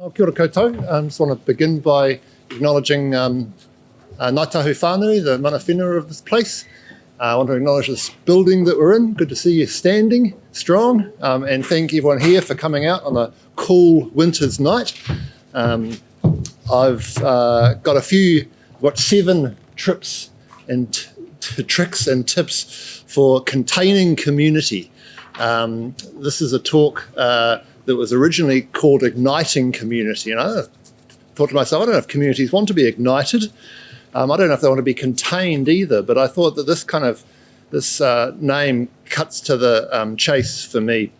Kia ora koutou. I just want to begin by acknowledging Ngāi Tahu Whānui, the mana whenua of this place. I want to acknowledge this building that we're in. Good to see you standing strong, and thank everyone here for coming out on a cool winter's night. I've got 7 trips and tricks and tips for containing community. This is a talk that was originally called Igniting Community, and I thought to myself, I don't know if communities want to be ignited. I don't know if they want to be contained either, but I thought that this name cuts to the chase for me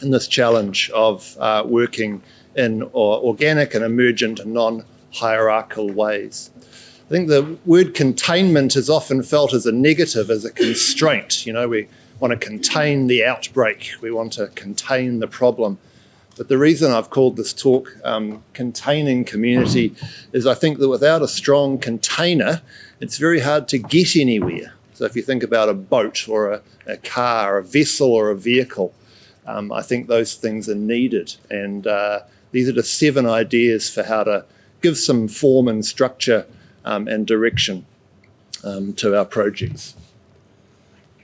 in this challenge of working in organic and emergent and non-hierarchical ways. I think the word containment is often felt as a negative, as a constraint. We want to contain the outbreak, we want to contain the problem. But the reason I've called this talk Containing Community is I think that without a strong container, it's very hard to get anywhere. So if you think about a boat or a car, a vessel or a vehicle, I think those things are needed. And these are the 7 ideas for how to give some form and structure and direction to our projects.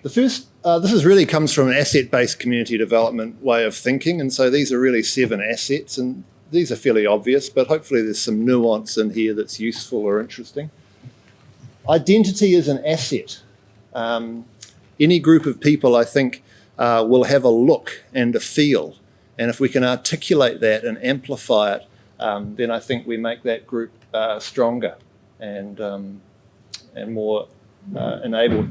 The first, this really comes from an asset-based community development way of thinking, and so these are really 7 assets, and these are fairly obvious, but hopefully there's some nuance in here that's useful or interesting. Identity is an asset. Any group of people, I think, will have a look and a feel, and if we can articulate that and amplify it, then I think we make that group stronger and more enabled.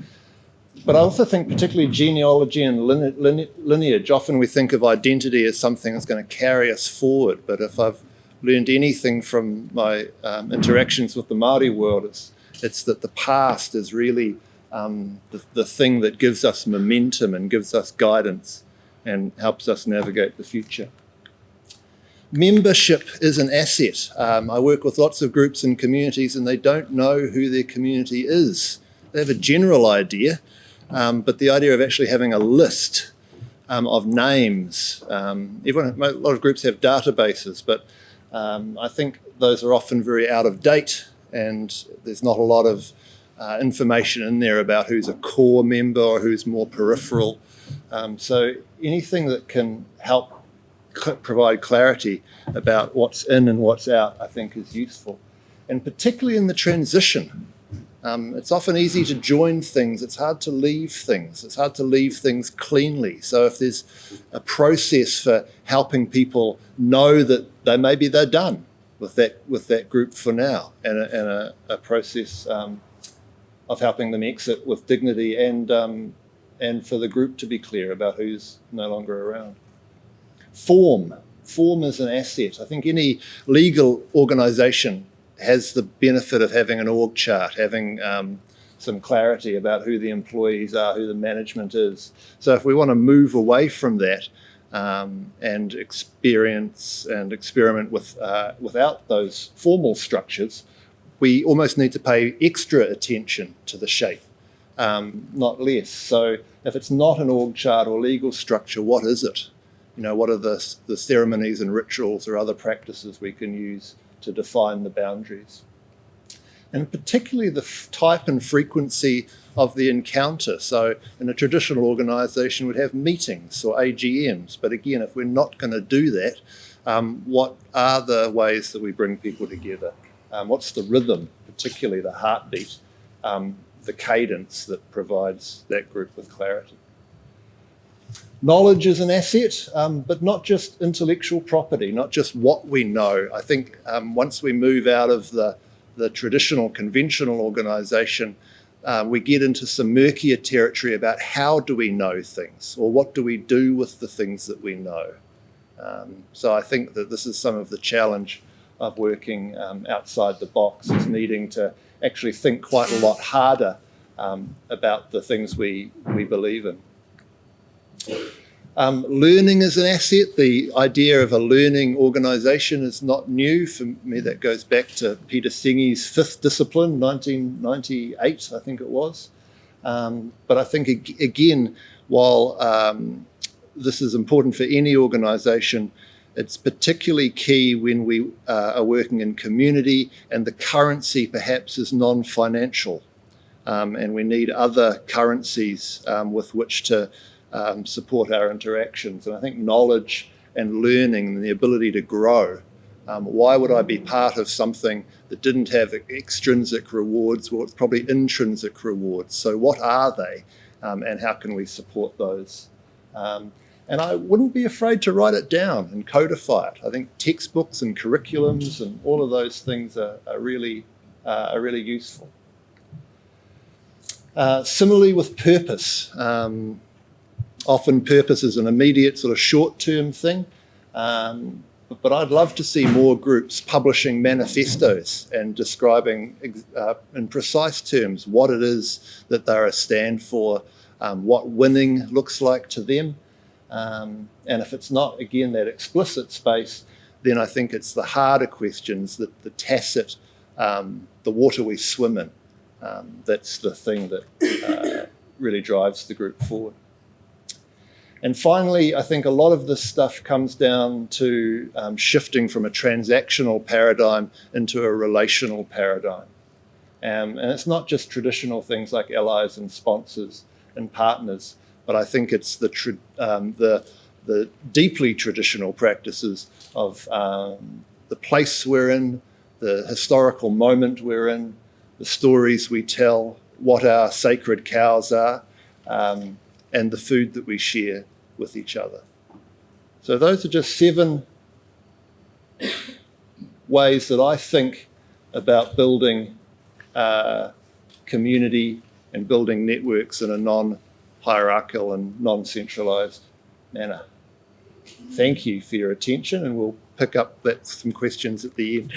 But I also think particularly genealogy and lineage, often we think of identity as something that's going to carry us forward. But if I've learned anything from my interactions with the Māori world, it's that the past is really the thing that gives us momentum and gives us guidance and helps us navigate the future. Membership is an asset. I work with lots of groups and communities and they don't know who their community is. They have a general idea, but the idea of actually having a list of names, a lot of groups have databases, but I think those are often very out of date and there's not a lot of information in there about who's a core member or who's more peripheral. So anything that can help provide clarity about what's in and what's out, I think is useful. And particularly in the transition. It's often easy to join things, it's hard to leave things. It's hard to leave things cleanly. So if there's a process for helping people know that maybe they're done with that group for now, and a process of helping them exit with dignity and for the group to be clear about who's no longer around. Form is an asset. I think any legal organisation has the benefit of having an org chart, having some clarity about who the employees are, who the management is. So if we want to move away from that and experience and experiment without those formal structures, we almost need to pay extra attention to the shape, not less. So if it's not an org chart or legal structure, what is it? What are the ceremonies and rituals or other practices we can use to define the boundaries? And particularly the type and frequency of the encounter. So in a traditional organisation, we'd have meetings or AGMs. But again, if we're not going to do that, what are the ways that we bring people together? What's the rhythm, particularly the heartbeat, the cadence that provides that group with clarity? Knowledge is an asset, but not just intellectual property, not just what we know. I think once we move out of the traditional, conventional organisation, we get into some murkier territory about how do we know things, or what do we do with the things that we know. So I think that this is some of the challenge of working outside the box, is needing to actually think quite a lot harder about the things we believe in. Learning is an asset. The idea of a learning organisation is not new. For me, that goes back to Peter Senge's 5th discipline, 1998, I think it was. But I think, again, while this is important for any organisation, It's particularly key when we are working in community and the currency perhaps is non-financial, and we need other currencies with which to support our interactions. And I think knowledge and learning and the ability to grow. Why would I be part of something that didn't have extrinsic rewards? Well, it's probably intrinsic rewards. So what are they, and how can we support those? And I wouldn't be afraid to write it down and codify it. I think textbooks and curriculums and all of those things are really useful. Similarly with purpose. Often purpose is an immediate sort of short-term thing, but I'd love to see more groups publishing manifestos and describing in precise terms what it is that they're a stand for, what winning looks like to them. And if it's not, again, that explicit space, then I think it's the harder questions, the tacit, the water we swim in. That's the thing that really drives the group forward. And finally, I think a lot of this stuff comes down to shifting from a transactional paradigm into a relational paradigm. And it's not just traditional things like allies and sponsors and partners, but I think it's the deeply traditional practices of the place we're in, the historical moment we're in, the stories we tell, what our sacred cows are, and the food that we share with each other. So those are just 7 ways that I think about building community and building networks in a non-hierarchical and non-centralized manner. Thank you for your attention, and we'll pick up some questions at the end.